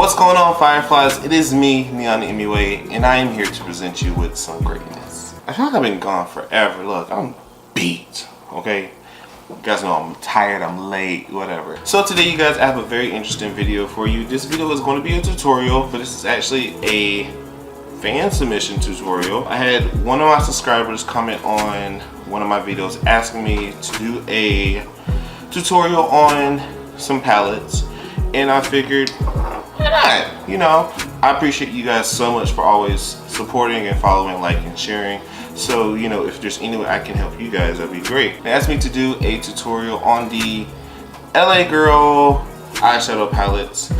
What's going on, Fireflies? It is me, NeonMUA, and I am here to present you with some greatness. I feel like I've been gone forever. Look, I'm beat, okay? You guys know I'm tired, I'm late, whatever. So today, you guys, I have a very interesting video for you. This video is going to be a tutorial, but this is actually a fan submission tutorial. I had one of my subscribers comment on one of my videos asking me to do a tutorial on some palettes, and I figured, why not? You know, I appreciate you guys so much for always supporting and following, liking, sharing. So, you know, if there's any way I can help you guys, that'd be great. They asked me to do a tutorial on the LA Girl eyeshadow palettes.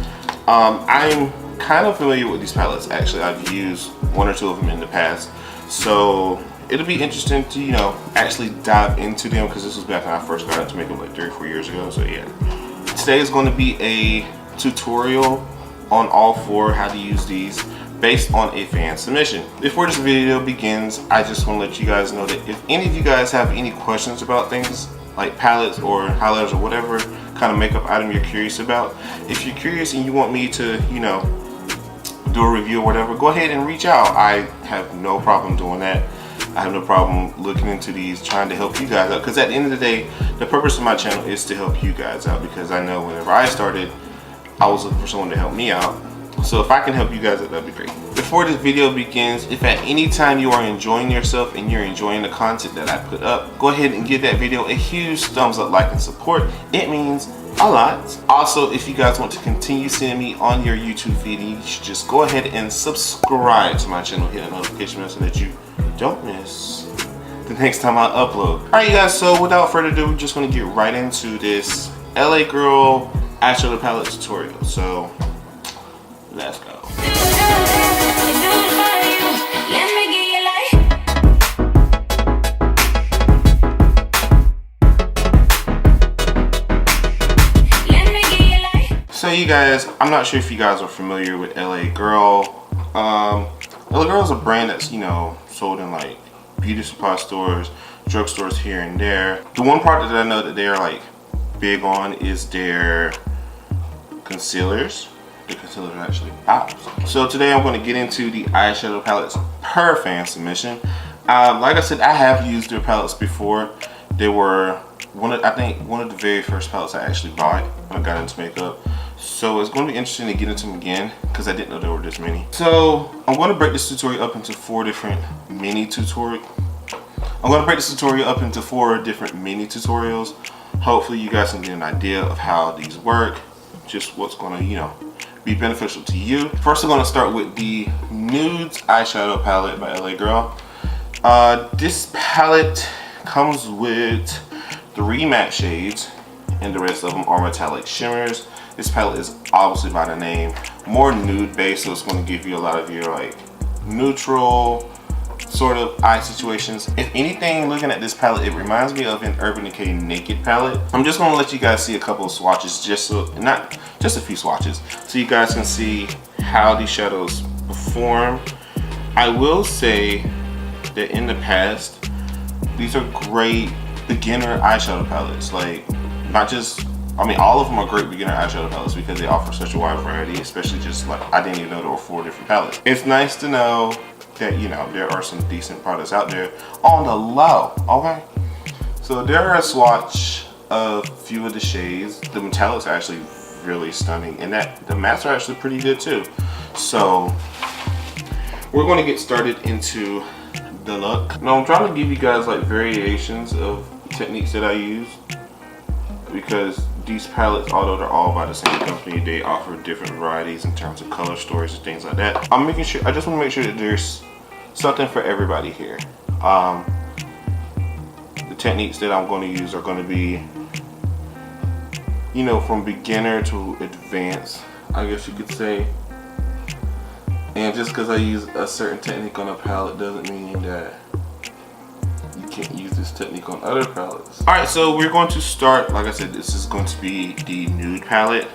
I'm kind of familiar with these palettes, actually. I've used one or two of them in the past. So it'll be interesting to, you know, actually dive into them, because this was back when I first got into makeup like 3 or 4 years ago. So yeah. Today is going to be a tutorial on all 4, how to use these, based on a fan submission. Before this video begins, I just want to let you guys know that if any of you guys have any questions about things like palettes or highlighters or whatever kind of makeup item you're curious about, if you're curious and you want me to, you know, do a review or whatever, go ahead and reach out. I have no problem doing that. I have no problem looking into these, trying to help you guys out, because at the end of the day, the purpose of my channel is to help you guys out, because I know whenever I started, I was looking for someone to help me out. So if I can help you guys out, that'd be great. Before this video begins, if at any time you are enjoying yourself and you're enjoying the content that I put up, go ahead and give that video a huge thumbs up, like, and support. It means a lot. Also, if you guys want to continue seeing me on your YouTube feed, you should just go ahead and subscribe to my channel, hit that notification bell so that you don't miss the next time I upload. Alright, you guys, so without further ado, we're just going to get right into this LA Girl eyeshadow palette tutorial. So let's go. So you guys, I'm not sure if you guys are familiar with LA Girl. LA Girl is a brand that's, you know, sold in like beauty supply stores, drugstores here and there. The one product that I know that they are like big on is their concealers. The concealers are actually out. So today I'm going to get into the eyeshadow palettes per fan submission. Like I said, I have used their palettes before. They were I think one of the very first palettes I actually bought when I got into makeup. So it's going to be interesting to get into them again, because I didn't know there were this many. So I'm going to break this tutorial up into 4 different mini tutorials. Hopefully you guys can get an idea of how these work, just what's going to, you know, be beneficial to you. First, I'm going to start with the Nude eyeshadow palette by LA Girl. This palette comes with 3 matte shades, and the rest of them are metallic shimmers. This palette is obviously by the name more nude based, so it's going to give you a lot of your like neutral sort of eye situations. If anything, looking at this palette, it reminds me of an Urban Decay Naked palette. I'm just going to let you guys see a couple of swatches, just a few swatches, so you guys can see how these shadows perform. I will say that in the past, these are great beginner eyeshadow palettes. Like, not just, I mean, all of them are great beginner eyeshadow palettes because they offer such a wide variety, especially just like, I didn't even know there were 4 different palettes. It's nice to know that, you know, there are some decent products out there on the low, okay? So there are a swatch of a few of the shades. The metallics are actually really stunning, and that the mattes are actually pretty good too. So we're going to get started into the look. Now I'm trying to give you guys like variations of techniques that I use, because these palettes, although they're all by the same company, they offer different varieties in terms of color stories and things like that. I just want to make sure that there's something for everybody here. The techniques that I'm going to use are going to be, you know, from beginner to advanced, I guess you could say. And just because I use a certain technique on a palette doesn't mean that you can't use this technique on other palettes. Alright, so we're going to start, like I said, this is going to be the Nude palette.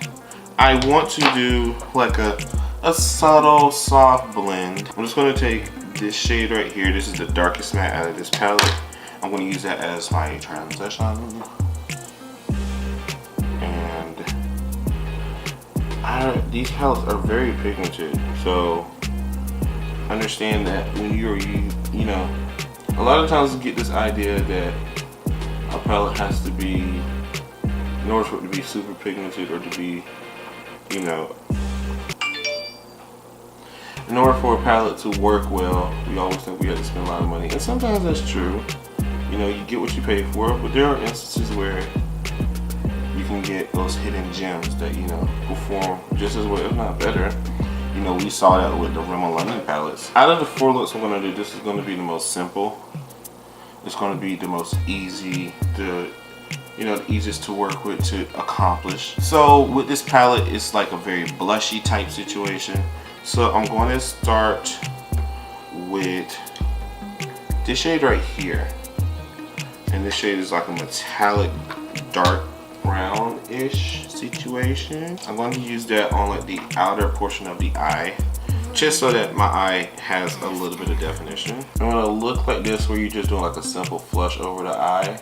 I want to do like a subtle, soft blend. I'm just going to take this shade right here. This is the darkest matte out of this palette. I'm going to use that as my transition. And these palettes are very pigmented, so understand that when you know, a lot of times you get this idea that a palette has to be, in order for it to be super pigmented or to be, you know, in order for a palette to work well, we always think we have to spend a lot of money, and sometimes that's true. You know, you get what you pay for, but there are instances where you can get those hidden gems that, you know, perform just as well, if not better. You know, we saw that with the Rimmel London palettes. Out of the 4 looks I'm gonna do, this is gonna be the most simple. It's gonna be the most easy, the easiest to work with, to accomplish. So with this palette, it's like a very blushy type situation. So I'm going to start with this shade right here. And this shade is like a metallic dark brown-ish situation. I'm going to use that on like the outer portion of the eye, just so that my eye has a little bit of definition. I'm going to look like this, where you're just doing like a simple flush over the eye.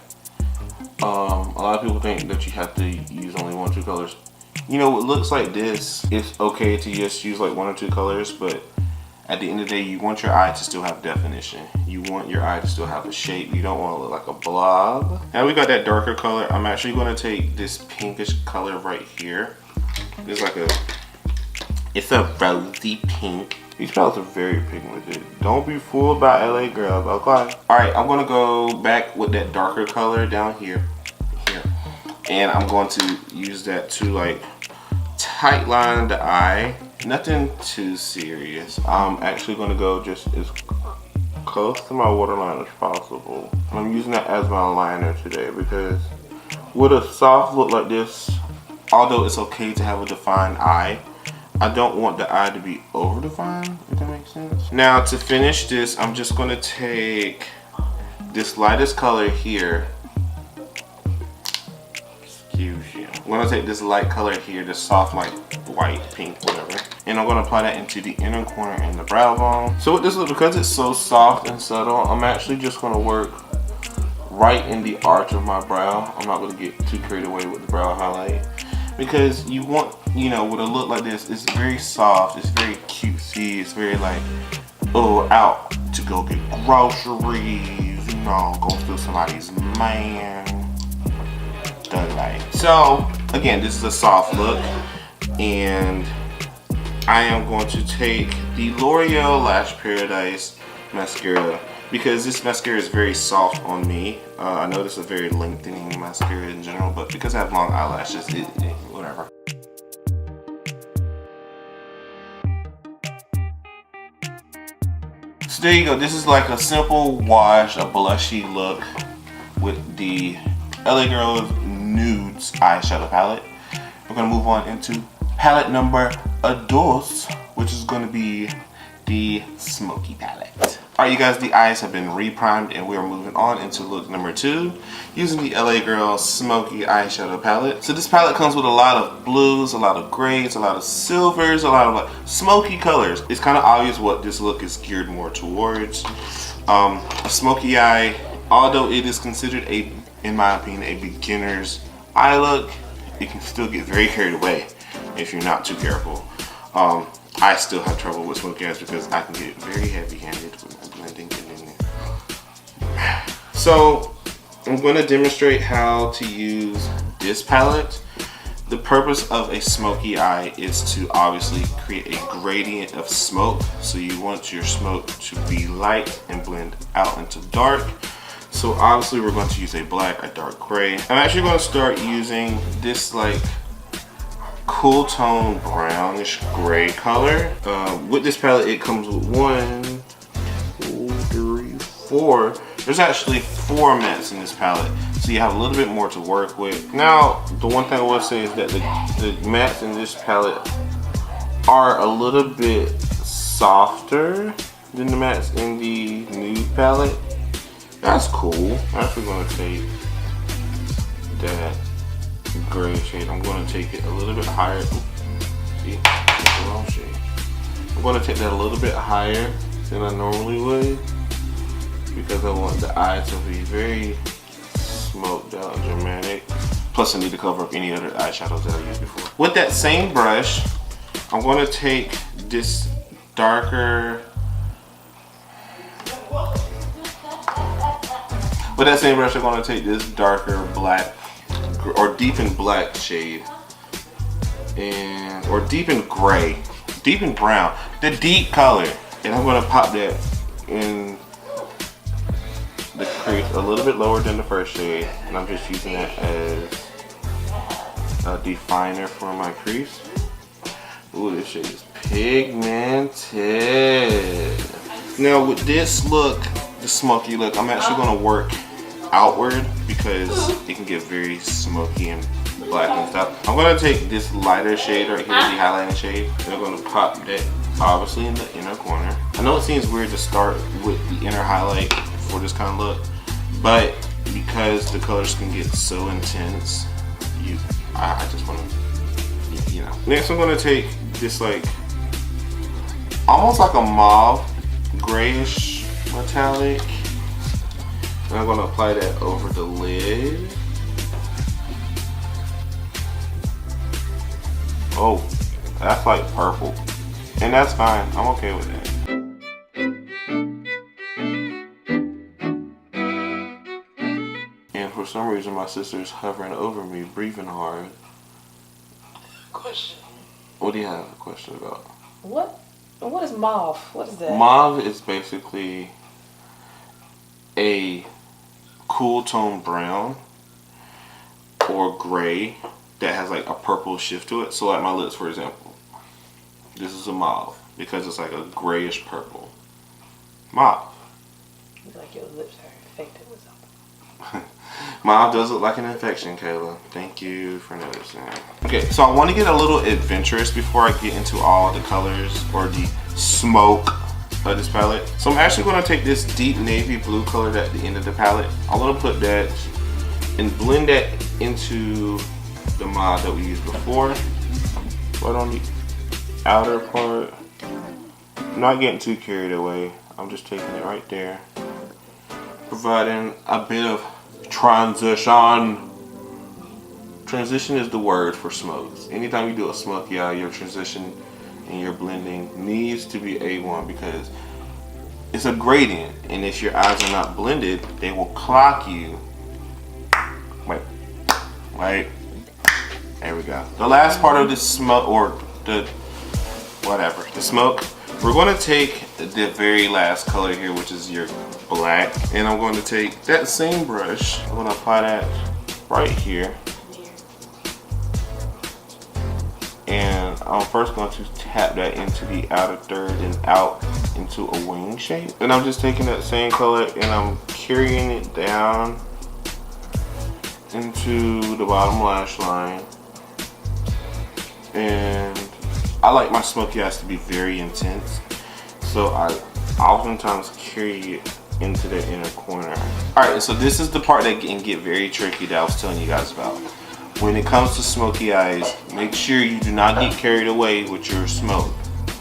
A lot of people think that you have to use only 1 or 2 colors. You know, it looks like this, it's okay to just use like 1 or 2 colors, but at the end of the day, you want your eye to still have definition. You want your eye to still have a shape. You don't want to look like a blob. Now we got that darker color. I'm actually going to take this pinkish color right here. It's a rosy pink. These palettes are very pigmented. Don't be fooled by LA girls, okay? Alright, I'm going to go back with that darker color down here. And I'm going to use that to like tight line the eye. Nothing too serious. I'm actually going to go just as close to my waterline as possible. I'm using that as my liner today, because with a soft look like this, although it's okay to have a defined eye, I don't want the eye to be over defined, if that makes sense. Now to finish this, I'm just going to take this lightest color here. I'm going to take this light color here, this soft like white, pink, whatever, and I'm going to apply that into the inner corner and the brow bone. So with this look, because it's so soft and subtle, I'm actually just going to work right in the arch of my brow. I'm not going to get too carried away with the brow highlight, because you want, you know, with a look like this, it's very soft, it's very cutesy, it's very like, oh, out to go get groceries, you know, go steal somebody's man. So again, this is a soft look, and I am going to take the L'Oreal Lash Paradise mascara, because this mascara is very soft on me. I know this is a very lengthening mascara in general, but because I have long eyelashes, whatever. So there you go. This is like a simple wash, a blushy look with the LA Girls Nudes eyeshadow palette. We're going to move on into palette number 2, which is going to be the Smokey palette. Alright you guys, the eyes have been re-primed, and we are moving on into look number 2 using the LA Girls Smokey eyeshadow palette. So this palette comes with a lot of blues, a lot of grays, a lot of silvers, a lot of like smoky colors. It's kind of obvious what this look is geared more towards. A smoky eye, although it is considered in my opinion, a beginner's eye look, it can still get very carried away if you're not too careful. I still have trouble with smoky eyes because I can get very heavy-handed with my blending in there. So I'm going to demonstrate how to use this palette. The purpose of a smoky eye is to obviously create a gradient of smoke. So you want your smoke to be light and blend out into dark. So obviously we're going to use a black, a dark gray. I'm actually going to start using this like cool tone brownish gray color. With this palette, it comes with 1, 2, 3, 4. There's actually 4 mattes in this palette, so you have a little bit more to work with. Now, the one thing I will say is that the mattes in this palette are a little bit softer than the mattes in the Nude palette. That's cool. I'm actually going to take that gray shade. I'm going to take it a little bit higher. See, that's the wrong shade. I'm going to take that a little bit higher than I normally would, because I want the eye to be very smoked out and dramatic. Plus I need to cover up any other eyeshadows that I used before. With that same brush, I'm going to take this darker, with that same brush, I'm going to take this darker black or deepened black shade, and or deepened gray, deepened brown, the deep color, and I'm going to pop that in the crease a little bit lower than the first shade, and I'm just using that as a definer for my crease. Ooh, this shade is pigmented. Now with this look, the smoky look, I'm actually going to work outward because it can get very smoky and black and stuff. I'm going to take this lighter shade right here, the highlighting shade, and I'm going to pop that obviously in the inner corner. I know it seems weird to start with the inner highlight for this kind of look, but because the colors can get so intense, I just want to, you know. Next I'm going to take this like, almost like a mauve, grayish metallic, and I'm going to apply that over the lid. Oh, that's like purple. And that's fine, I'm okay with that. And for some reason my sister's hovering over me, breathing hard. Question. What do you have a question about? What is mauve? What is that? Mauve is basically a cool tone brown or gray that has like a purple shift to it. So like my lips, for example, this is a mauve because it's like a grayish purple. Mauve. It's like your lips are infected with something. Mauve does look like an infection, Kayla. Thank you for noticing. Okay, so I want to get a little adventurous before I get into all the colors or the smoke of this palette. So I'm actually going to take this deep navy blue color at the end of the palette. I'm going to put that and blend that into the mauve that we used before. Right on the outer part. I'm not getting too carried away. I'm just taking it right there. Providing a bit of transition. Transition is the word for smokes. Anytime you do a smoky eye, your transition and your blending needs to be A1 because it's a gradient, and if your eyes are not blended, they will clock you. Wait. There we go. The last part of the smoke, or the smoke, we're going to take the very last color here, which is your black, and I'm going to take that same brush. I'm going to apply that right here, and I'm first going to tap that into the outer third and out into a wing shape. And I'm just taking that same color and I'm carrying it down into the bottom lash line. And I like my smoky eyes to be very intense, so I oftentimes carry it into the inner corner. Alright, so this is the part that can get very tricky that I was telling you guys about. When it comes to smoky eyes, make sure you do not get carried away with your smoke.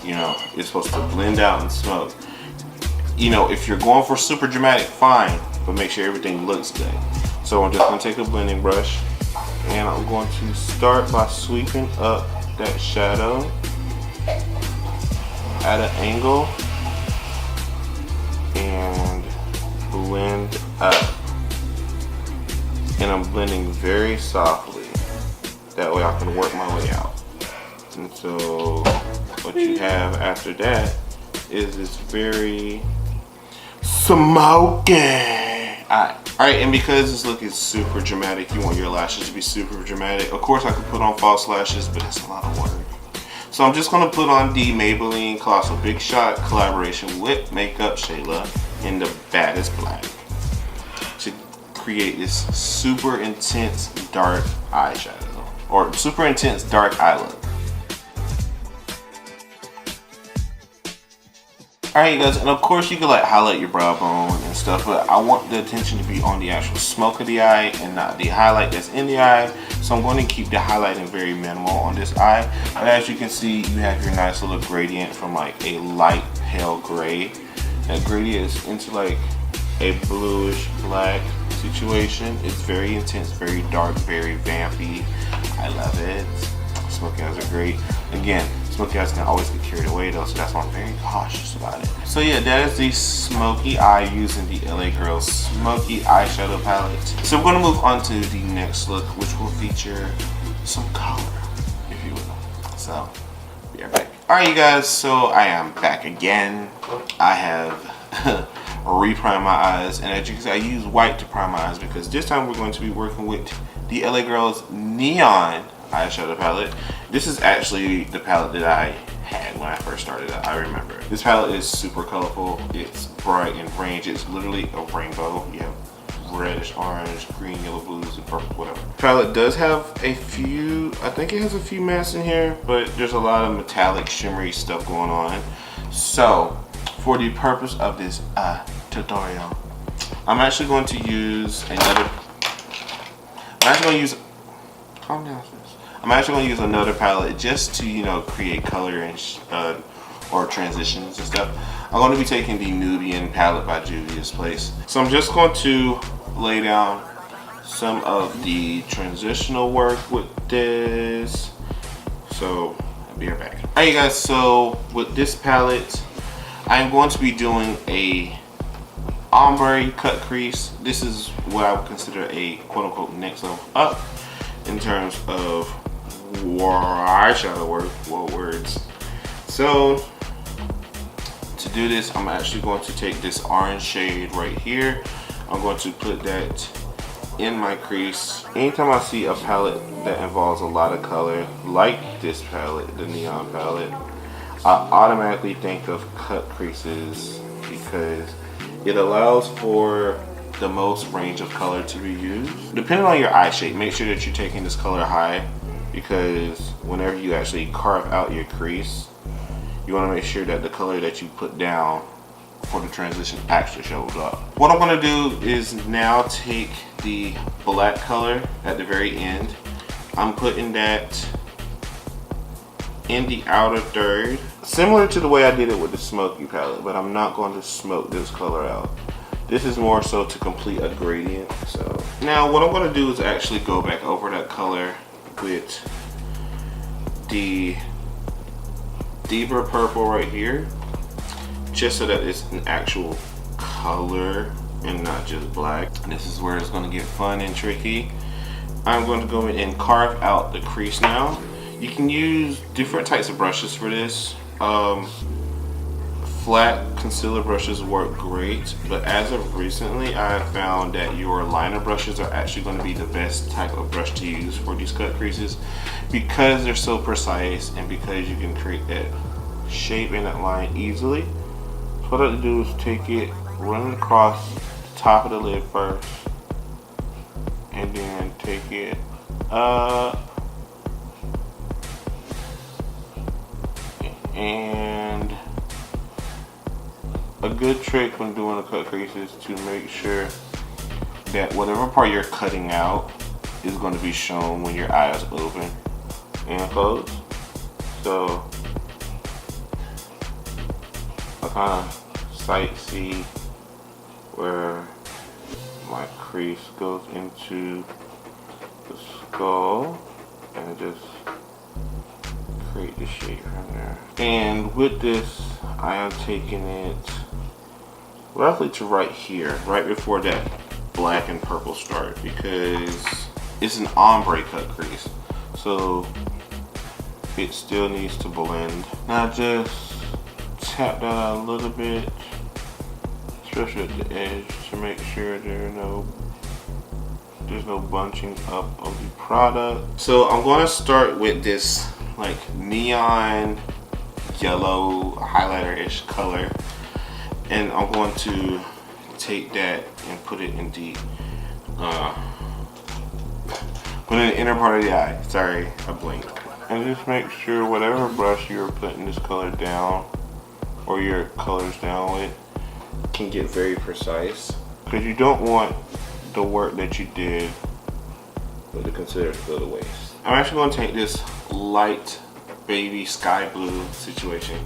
You know, it's supposed to blend out and smoke. You know, if you're going for super dramatic, fine, but make sure everything looks good. So I'm just going to take a blending brush, and I'm going to start by sweeping up that shadow at an angle and blend up. And I'm blending very softly. That way I can work my way out. And so what you have after that is this very smoky. Alright, and because this look is super dramatic, you want your lashes to be super dramatic. Of course I could put on false lashes, but that's a lot of work. So I'm just going to put on the Maybelline Colossal Big Shot collaboration with Makeup Shayla in the baddest black to create this super intense dark eyeshadow, or super intense dark eye look. Alright, you guys, and of course you can like highlight your brow bone and stuff, but I want the attention to be on the actual smoke of the eye and not the highlight that's in the eye. So I'm going to keep the highlighting very minimal on this eye. But as you can see, you have your nice little gradient from like a light pale gray. That gradient is into like a bluish black situation. It's very intense, very dark, very vampy. I love it. Smoky eyes are great. Again, Smokey eyes can always get carried away though, so that's why I'm very cautious about it. So yeah, that is the Smokey eye using the LA Girl Smokey eyeshadow palette. So we're gonna move on to the next look, which will feature some color, if you will. So, be right back. Alright you guys, so I am back again. I have re-primed my eyes, and as you can see, I use white to prime my eyes because this time we're going to be working with the LA Girl's Neon eyeshadow palette. This is actually the palette that I had when I first started out. I remember this palette is super colorful. It's bright in range. It's literally a rainbow. You have reddish, orange, green, yellow, blues, and purple, whatever. The palette does have a few, I think it has a few mattes in here, but there's a lot of metallic shimmery stuff going on. So for the purpose of this tutorial, I'm actually going to use another, calm down sis. I'm actually going to use another palette just to, you know, create color and or transitions and stuff. I'm going to be taking the Nubian palette by Juvia's Place. So I'm just going to lay down some of the transitional work with this. So I'll be right back. Alright you guys, so with this palette, I'm going to be doing a ombre cut crease. This is what I would consider a quote-unquote next level up in terms of eyeshadow work, what words. So to do this, I'm actually going to take this orange shade right here. I'm going to put that in my crease. Anytime I see a palette that involves a lot of color, like this palette, the Neon palette, I automatically think of cut creases because it allows for the most range of color to be used. Depending on your eye shape, make sure that you're taking this color high, because whenever you actually carve out your crease, you want to make sure that the color that you put down for the transition actually shows up. What I'm going to do is now take the black color at the very end. I'm putting that in the outer third, similar to the way I did it with the Smokey palette, but I'm not going to smoke this color out. This is more so to complete a gradient. So now what I'm going to do is actually go back over that color with the deeper purple right here, just so that it's an actual color and not just black. This is where it's going to get fun and tricky. I'm going to go in and carve out the crease now. You can use different types of brushes for this. Flat concealer brushes work great, but as of recently, I have found that your liner brushes are actually going to be the best type of brush to use for these cut creases, because they're so precise and because you can create that shape in that line easily. So what I have to do is take it, run it across the top of the lid first, and then take it up, and a good trick when doing a cut crease is to make sure that whatever part you're cutting out is going to be shown when your eye is open and closed. So I kind of sight see where my crease goes into the skull and just create the shape from there. And with this, I am taking it roughly to right here, right before that black and purple start, because it's an ombre cut crease, so it still needs to blend. Now just tap that out a little bit, especially at the edge, to make sure there's no bunching up of the product. So I'm going to start with this like neon yellow highlighter-ish color, and I'm going to take that and put it in the inner part of the eye. Sorry, I blinked. And just make sure whatever brush you're putting this color down or your colors down with can get very precise, because you don't want the work that you did with the concealer to go to waste. I'm actually going to take this light baby sky blue situation,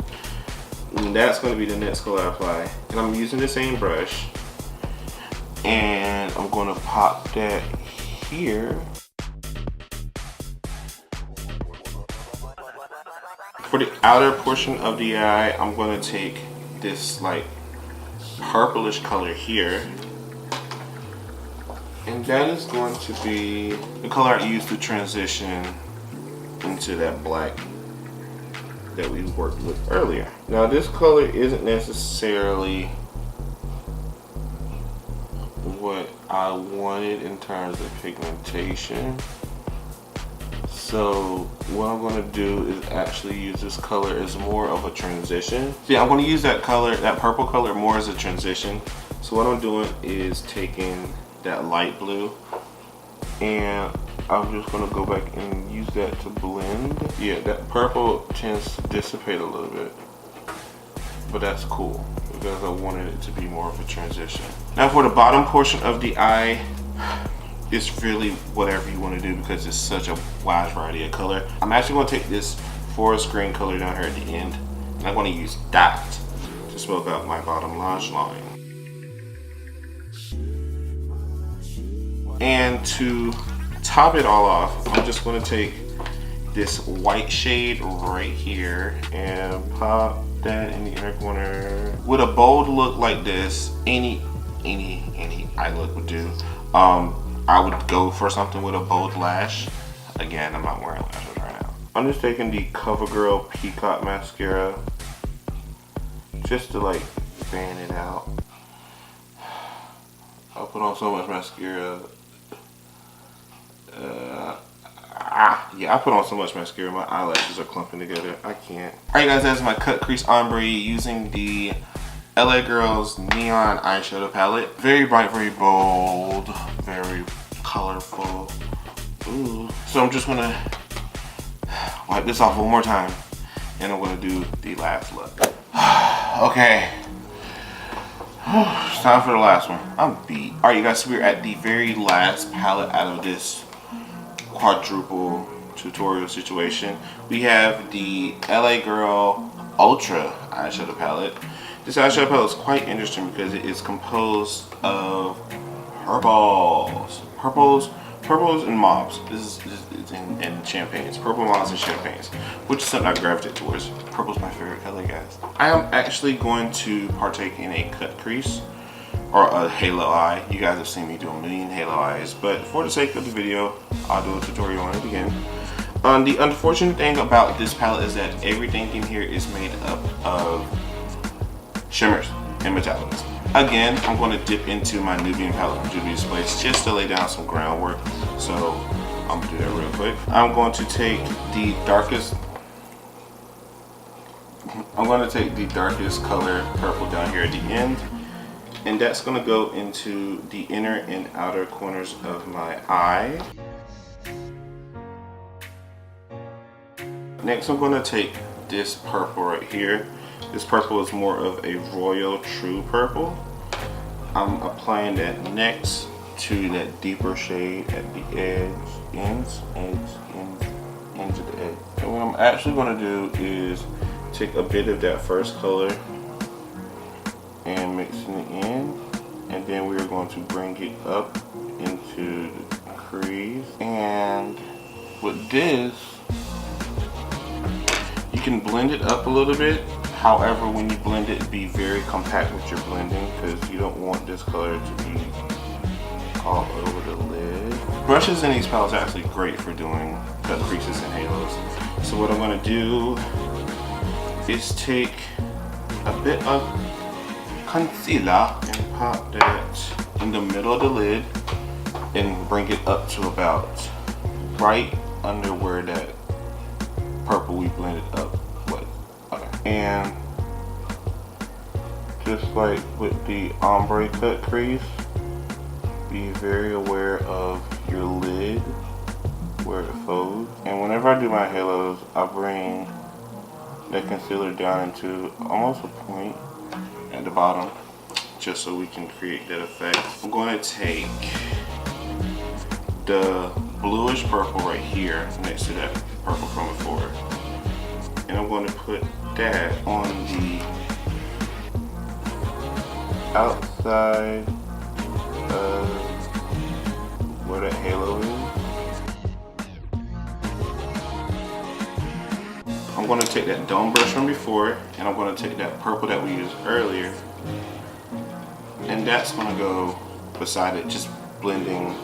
and that's going to be the next color I apply, and I'm using the same brush, and I'm going to pop that here. For the outer portion of the eye, I'm going to take this like purplish color here. And that is going to be the color I used to transition into that black that we worked with earlier. Now this color isn't necessarily what I wanted in terms of pigmentation. So what I'm going to do is actually use this color as more of a transition. See, I'm going to use that color, that purple color, more as a transition. So what I'm doing is taking that light blue and I'm just going to go back and use that to blend. Yeah, that purple tends to dissipate a little bit, but that's cool because I wanted it to be more of a transition. Now for the bottom portion of the eye, it's really whatever you want to do because it's such a wide variety of color. I'm actually going to take this forest green color down here at the end, and I'm going to use that to smoke out my bottom lash line. And to top it all off, I'm just going to take this white shade right here and pop that in the inner corner. With a bold look like this, any eye look would do. I would go for something with a bold lash. Again, I'm not wearing lashes right now. I'm just taking the CoverGirl Peacock mascara just to like fan it out. I put on so much mascara. Yeah, I put on so much mascara, my eyelashes are clumping together. I can't. Alright guys, that's my cut crease ombre using the LA Girls Neon Eyeshadow Palette. Very bright, very bold, very colorful. Ooh. So I'm just gonna wipe this off one more time and I'm gonna do the last look. Okay. It's time for the last one. I'm beat. Alright you guys, so we're at the very last palette out of this quadruple tutorial situation. We have the LA Girl Ultra eyeshadow palette. This eyeshadow palette is quite interesting because it is composed of purples and mauves. This is in champagnes, purple mauves and champagnes, which is something I gravitate towards. Purple's my favorite color, guys. I am actually going to partake in a cut crease or a halo eye. You guys have seen me do a million halo eyes, but for the sake of the video, I'll do a tutorial on it again. The unfortunate thing about this palette is that everything in here is made up of shimmers and metallics. Again, I'm going to dip into my Nubian palette from Juvia's Place just to lay down some groundwork. So I'm going to do that real quick. I'm going to take the darkest color, purple, down here at the end. And that's going to go into the inner and outer corners of my eye. Next, I'm going to take this purple right here. This purple is more of a royal true purple. I'm applying that next to that deeper shade at the ends to the edge. And what I'm actually going to do is take a bit of that first color and mixing it in, and then we're going to bring it up into the crease. And with this, you can blend it up a little bit. However, when you blend it, be very compact with your blending because you don't want this color to be all over the lid. Brushes in these palettes are actually great for doing cut creases and halos. So what I'm going to do is take a bit of concealer and pop that in the middle of the lid and bring it up to about right under where that purple we blended up was. Okay. And just like with the ombre cut crease, be very aware of your lid where it folds. And whenever I do my halos, I bring that concealer down into almost a point at the bottom, just so we can create that effect. I'm going to take the bluish purple right here next to that purple from before, and I'm going to put that on the outside of where that halo is. I'm I'm going to take that dome brush from before, and I'm going to take that purple that we used earlier, and that's going to go beside it, just blending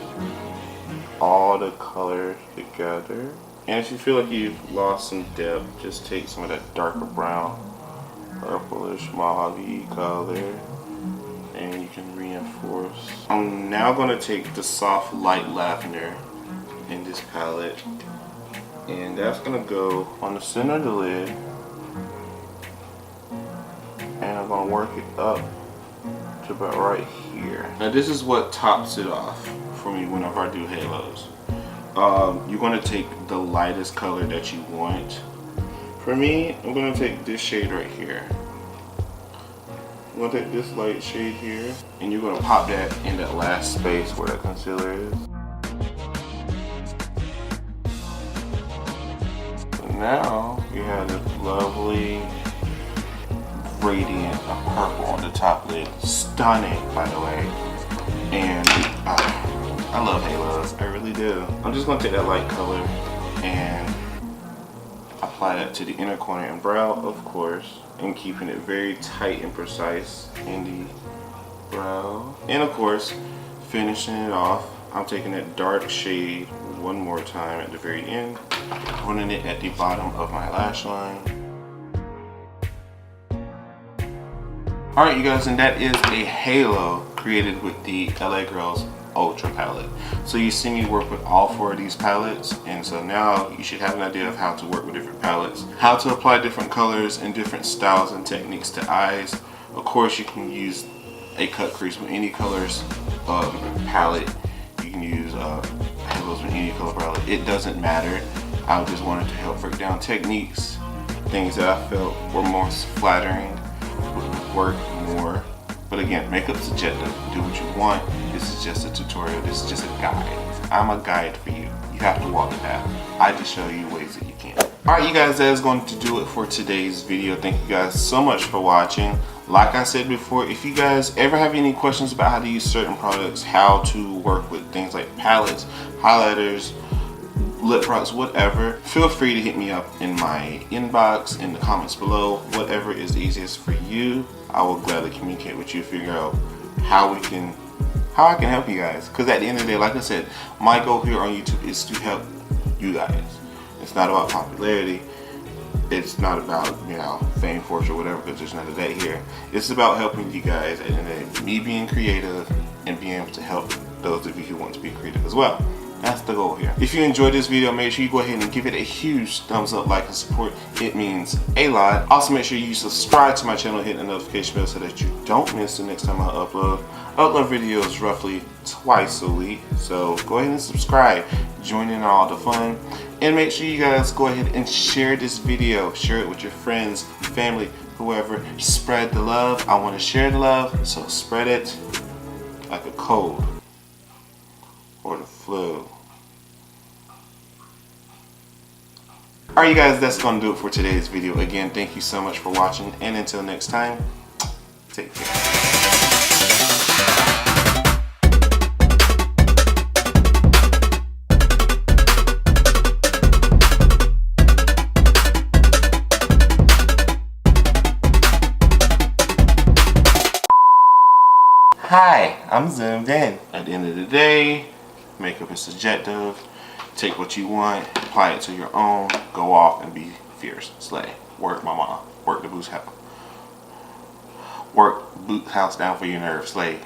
all the colors together. And if you feel like you've lost some depth, just take some of that darker brown, purplish mahogany color, and you can reinforce. I'm now going to take the soft light lavender in this palette, and that's going to go on the center of the lid, and I'm going to work it up to about right here. Now this is what tops it off for me whenever I do halos. You're going to take the lightest color that you want. For me, I'm going to take this shade right here. I'm going to take this light shade here, and you're going to pop that in that last space where that concealer is. So now you have this lovely gradient of purple on the top lid. Stunning, by the way. And I love halos, I really do. I'm just going to take that light color and apply that to the inner corner and brow, of course, and keeping it very tight and precise in the brow. And of course, finishing it off, I'm taking that dark shade one more time at the very end, running it at the bottom of my lash line. Alright you guys, and that is a halo created with the LA Girls Ultra palette. So you see me work with all 4 of these palettes, and so now you should have an idea of how to work with different palettes, how to apply different colors and different styles and techniques to eyes. Of course, you can use a cut crease with any colors palette. You can use halos with any color palette. It doesn't matter. I just wanted to help break down techniques, things that I felt were most flattering, would work more. But again, makeup's subjective. Do what you want. This is just a tutorial. This is just a guide. I'm a guide for you. You have to walk the path. I just show you ways that you can. Alright you guys, that is going to do it for today's video. Thank you guys so much for watching. Like I said before, if you guys ever have any questions about how to use certain products, how to work with things like palettes, highlighters, lip products, whatever, feel free to hit me up in my inbox, in the comments below. Whatever is the easiest for you, I will gladly communicate with you, figure out how I can help you guys. Because at the end of the day, like I said, my goal here on YouTube is to help you guys. It's not about popularity. It's not about, you know, fame, fortune, or whatever, because there's none of that here. It's about helping you guys, at the end of the day, me being creative and being able to help those of you who want to be creative as well. That's the goal here. If you enjoyed this video, make sure you go ahead and give it a huge thumbs up, like, and support. It means a lot. Also, make sure you subscribe to my channel, hit the notification bell so that you don't miss the next time I upload. I upload videos roughly twice a week, so go ahead and subscribe. Join in all the fun. And make sure you guys go ahead and share this video. Share it with your friends, family, whoever. Spread the love. I want to share the love, so spread it like a cold or the flu. Alright you guys, that's going to do it for today's video. Again, thank you so much for watching, and until next time, take care. Hi, I'm zoomed in. At the end of the day, makeup is subjective. Take what you want, apply it to your own, go off and be fierce, slay. Work mama, work the boots house. Work boot house down for your nerves, slay.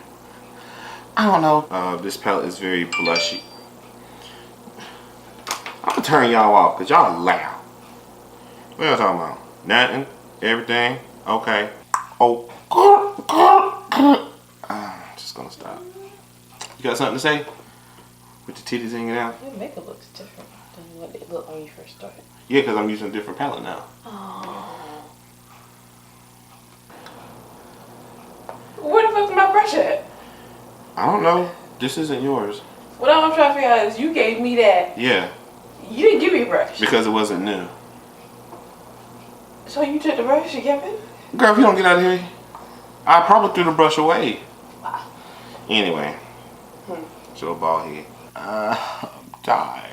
I don't know. This palette is very blushy. I'm gonna turn y'all off because y'all loud. What y'all talking about? Nothing? Everything? Okay. Oh. I'm just gonna stop. You got something to say? With the titties hanging out? Your makeup looks different than what it looked when you first started. Yeah, because I'm using a different palette now. Oh. Where the fuck's my brush at? I don't know. This isn't yours. What I'm trying to figure out is you gave me that. Yeah. You didn't give me a brush. Because it wasn't new. So you took the brush and kept it? Girl, if you don't get out of here, I probably threw the brush away. Wow. Anyway. It's your bald head. I'm tired.